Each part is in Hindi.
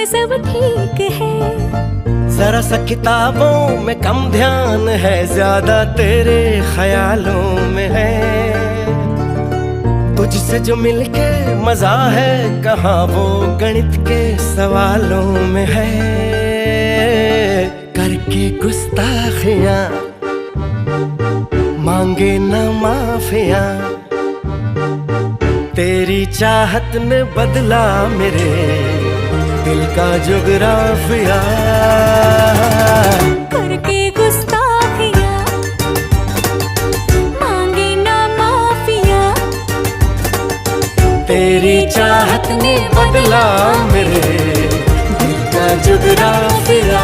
में सब ठीक है। जरा सा किताबों में कम ध्यान है, ज्यादा तेरे ख्यालों में है। तुझसे जो मिलके मजा है, कहाँ वो गणित के सवालों में है। करके गुस्ताखियां मांगे न माफियां, तेरी चाहत ने बदला मेरे दिल का जुगराफिया। करके गुस्ताखियां मांगे ना माफिया, तेरी चाहत ने बदला मेरे दिल का जुगराफिया।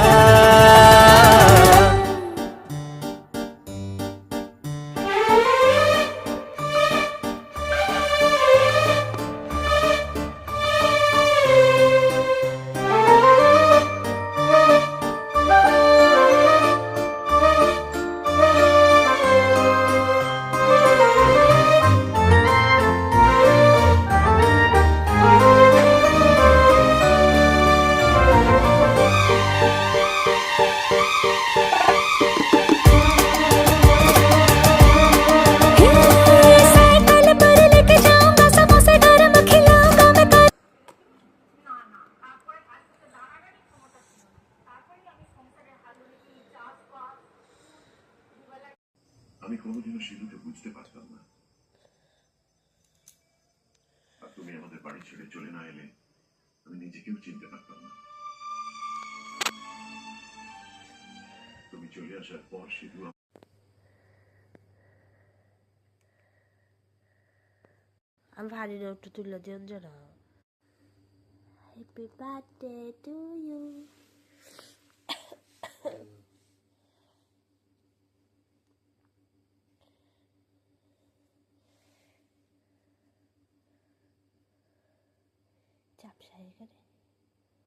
আমি কোনোদিনও সিধুকে বুঝতে পারতাম না, আর তুমি আমাদের বাড়ি ছেড়ে চলে না এলে আমি নিজেকেও চিনতে পারতাম না। তুমি চলে আসার পর সিধু আমি ভারী নোটটা তুলে দিন জানা। Happy birthday to you. চাপ সাই করে